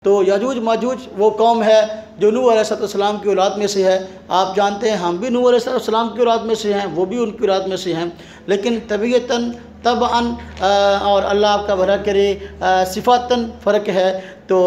तो याजूज माजूज वो कौम है जो नूह अलैहिस्सलाम की औलाद में से है। आप जानते हैं हम भी नूह अलैहिस्सलाम की औलाद में से हैं, वो भी उनकी औलाद में से हैं, लेकिन तबीयतन तबअन और अल्लाह आपका भला करे सिफ़ातन फ़र्क है। तो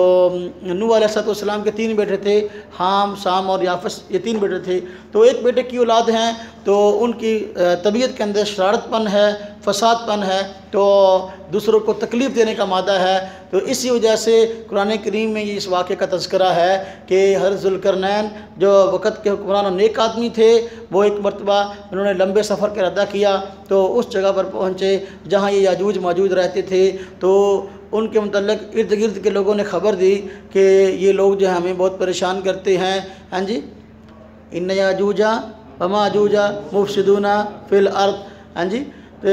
नूह अलैहिस्सलाम के 3 बेटे थे, हाम, साम और याफ़स, ये 3 बेटे थे। तो एक बेटे की औलाद हैं तो उनकी तबीयत के अंदर शरारतपन है, फसादपन है, तो दूसरों को तकलीफ़ देने का मादा है। तो इसी वजह से कुरान करीम में ये इस वाक़े का तज़किरा है कि हज़रत ज़ुल्करनैन जो वक़्त के हुक्मरान और नेक आदमी थे, वो एक मरतबा उन्होंने लंबे सफ़र का इरादा किया तो उस जगह पर पहुँचे जहाँ ये याजूज माजूज रहते थे। तो उनके मुतल्लिक़ इर्द गिर्द के लोगों ने ख़बर दी कि ये लोग जो है हमें बहुत परेशान करते हैं। हाँ जी, इन याजूजा व माजूजा मुफ़सिदूना फ़िल अर्द। हाँ जी, तो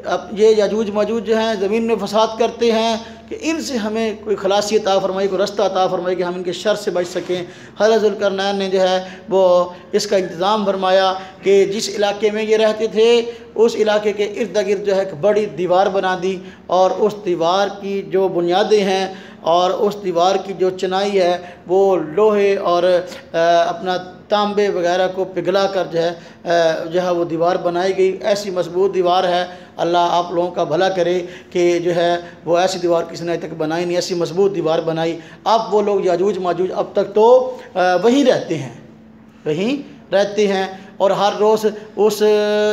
अब ये याजूज माजूज जो हैं ज़मीन में फसाद करते हैं कि इनसे हमें कोई खलासी अता फरमाई, कोई रास्ता अता फरमाई कि हम इनके शर से बच सकें। हज़रत ज़ुल्करनैन ने जो है वो इसका इंतज़ाम फरमाया कि जिस इलाके में ये रहते थे उस इलाके के इर्द गिर्द जो है एक बड़ी दीवार बना दी और उस दीवार की जो बुनियादें हैं और उस दीवार की जो चिनाई है वो लोहे और अपना तांबे वगैरह को पिघला कर जो है वो दीवार बनाई गई। ऐसी मजबूत दीवार है, अल्लाह आप लोगों का भला करे कि जो है वो ऐसी दीवार किसी ने तक बनाई नहीं, ऐसी मजबूत दीवार बनाई। अब वो लोग याजूज माजूज अब तक तो वहीं रहते हैं और हर रोज़ उस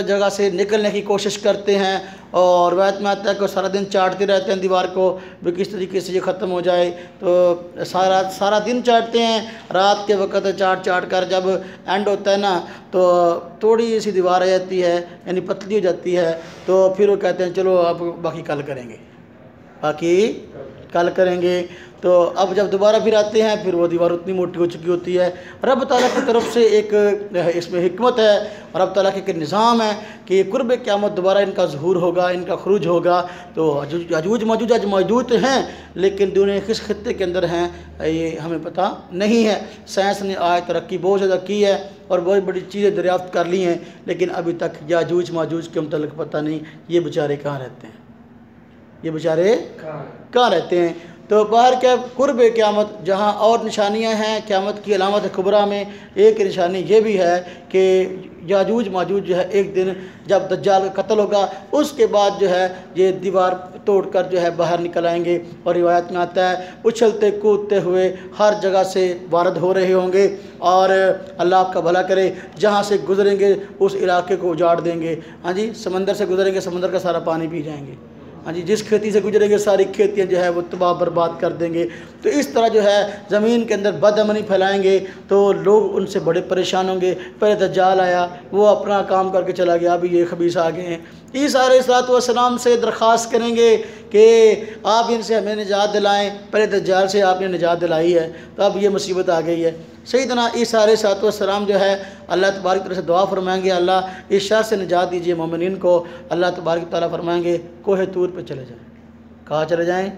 जगह से निकलने की कोशिश करते हैं और वैत में आता है कि सारा दिन चाटते रहते हैं दीवार को भी किस तरीके से ये ख़त्म हो जाए। तो सारा दिन चाटते हैं, रात के वक्त चाट कर जब एंड होता है ना तो थोड़ी सी दीवार आ जाती है, यानी पतली हो जाती है। तो फिर वो कहते हैं चलो अब बाकी कल करेंगे। तो अब जब दोबारा फिर आते हैं फिर वो दीवार उतनी मोटी हो चुकी होती है। रब ताला की तरफ से एक इसमें हिकमत है और रब ताला के एक निज़ाम है कि कुर्ब क़यामत दोबारा इनका ज़हूर होगा, इनका ख़ुरूज होगा। तो याजूज माजूज आज मौजूद हैं लेकिन दुनिया किस खित्ते के अंदर हैं ये हमें पता नहीं है। साइंस ने आज तरक्की बहुत ज़्यादा की है और बहुत बड़ी चीज़ें दरियाफ़्त कर ली हैं, लेकिन अभी तक याजूज माजूज के मुतल्लिक़ पता नहीं ये बेचारे कहाँ रहते हैं। तो बाहर क्या कुर्ब क़यामत जहाँ और निशानियाँ हैं क़यामत की अलामत कुबरा में एक निशानी ये भी है कि याजूज माजूज जो है एक दिन जब दज्जाल का कत्ल होगा उसके बाद जो है ये दीवार तोड़कर जो है बाहर निकल आएंगे और रिवायत में आता है उछलते कूदते हुए हर जगह से वारद हो रहे होंगे और अल्लाह आपका भला करे जहाँ से गुजरेंगे उस इलाके को उजाड़ देंगे। हाँ जी, समंदर से गुजरेंगे समंदर का सारा पानी पी जाएंगे। हाँ जी, जिस खेती से गुजरेंगे सारी खेतियाँ जो है वो तबाह बर्बाद कर देंगे। तो इस तरह जो है ज़मीन के अंदर बदअमनी फैलाएंगे तो लोग उनसे बड़े परेशान होंगे। पहले दज्जाल आया, वो अपना काम करके चला गया, अभी ये खबीस आ गए हैं। ईसा अलैहिस्सलाम से दरख्वास्त करेंगे कि आप इनसे हमें निजात दिलाएं, पहले दज्जाल से आपने निजात दिलाई है तो अब ये मुसीबत आ गई है। सैयदना ईसा अलैहिस्सलाम जो है अल्लाह तबारक तरफ से दुआ फरमाएंगे अल्लाह इस शर से निजात दीजिए मोमिनीन को। अल्लाह तबारक तआला फरमाएंगे कोहे तूर पे चले जाएँ। कहाँ चले जाएँ?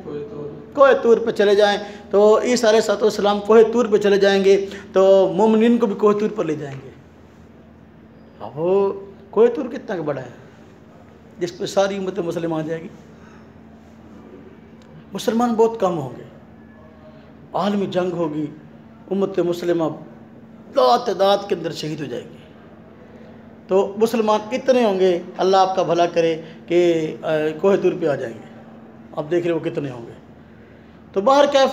कोहे तूर पे चले जाएँ। तो ईसा अलैहिस्सलाम कोहे तूर पे चले जाएंगे तो मोमिनीन को भी कोहे तूर पर ले जाएंगे। अब वो कोहे तूर कितना बड़ा है जिस पर सारी उम्मत मुस्लिम आ जाएगी। मुसलमान बहुत कम होंगे, आलमी जंग होगी, उम्मत मुस्लिमा तादाद के अंदर शहीद हो जाएगी। तो मुसलमान इतने होंगे अल्लाह आपका भला करे कि कोहे तूर पे आ जाएंगे। अब देख रहे हो कितने होंगे। तो बाहर कैफ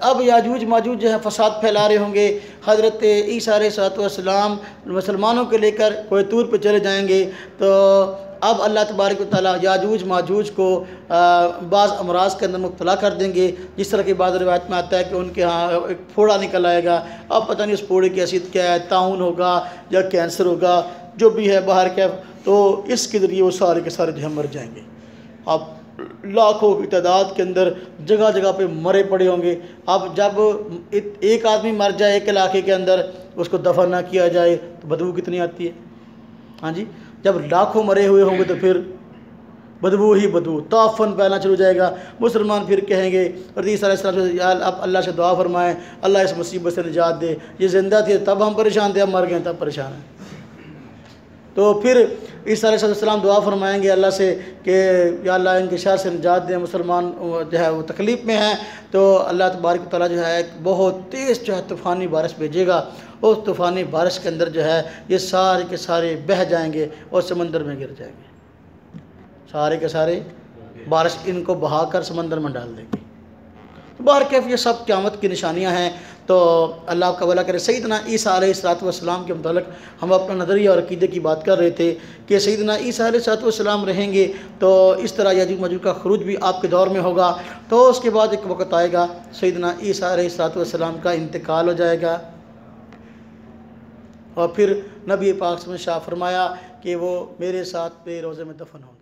अब याजूज माजूज जो है फसाद फैला रहे होंगे। हज़रत ईसा अलैहिस्सलाम मुसलमानों को लेकर कोहे तूर पे चले जाएंगे। तो अब अल्लाह तबारक व तआला याजूज माजूज को बाज़ अमराज के अंदर मुब्तला कर देंगे। जिस तरह की बाज़ रिवायत में आता है कि उनके यहाँ एक फोड़ा निकल आएगा। अब पता नहीं उस फोड़े की हैसियत क्या है, ताउन होगा या कैंसर होगा, जो भी है बाहर क्या, तो इसके ज़रिए वो सारे के सारे जो है मर जाएंगे। अब लाखों की तादाद के अंदर जगह जगह पे मरे पड़े होंगे। अब जब एक आदमी मर जाए एक इलाके के अंदर, उसको दफन ना किया जाए तो बदबू कितनी आती है। हाँ जी, जब लाखों मरे हुए होंगे तो फिर बदबू ही बदबू, ताफन फैलना शुरू हो जाएगा। मुसलमान फिर कहेंगे यार अब अल्लाह से दुआ फरमाएं अल्लाह इस मुसीबत से निजात दे। ये ज़िंदा थे तब हम परेशान थे, अब मर गए तब परेशान हैं। तो फिर ईसा अलैहिस्सलाम दुआ फरमाएंगे अल्लाह से कि या अल्लाह इनके शर से निजात दे, मुसलमान जो है वो तकलीफ़ में हैं। तो अल्लाह तबारक व तआला जो है एक बहुत तेज़ जो है तूफ़ानी बारिश भेजेगा। उस तूफ़ानी बारिश के अंदर जो है ये सारे के सारे बह जाएंगे और समंदर में गिर जाएंगे। सारे के सारे बारिश इनको बहाकर समंदर में डाल देगी। तो बाहर कैफ ये सब क़यामत की निशानियां हैं। तो अल्लाह का भला करे। सैयदना ईसा अलैहिस्सलाम के मुतालिक हम अपना नज़रिया और अक़ीदे की बात कर रहे थे कि सैयदना ईसा अलैहिस्सलाम रहेंगे तो इस तरह याजूज मजूज का खरूज भी आपके दौर में होगा। तो उसके बाद एक वक्त आएगा सैयदना ईसा अलैहिस्सलाम का इंतकाल हो जाएगा और फिर नबी पाक ने शाह फरमाया कि वो मेरे साथ पे रोज़े में दफन हो।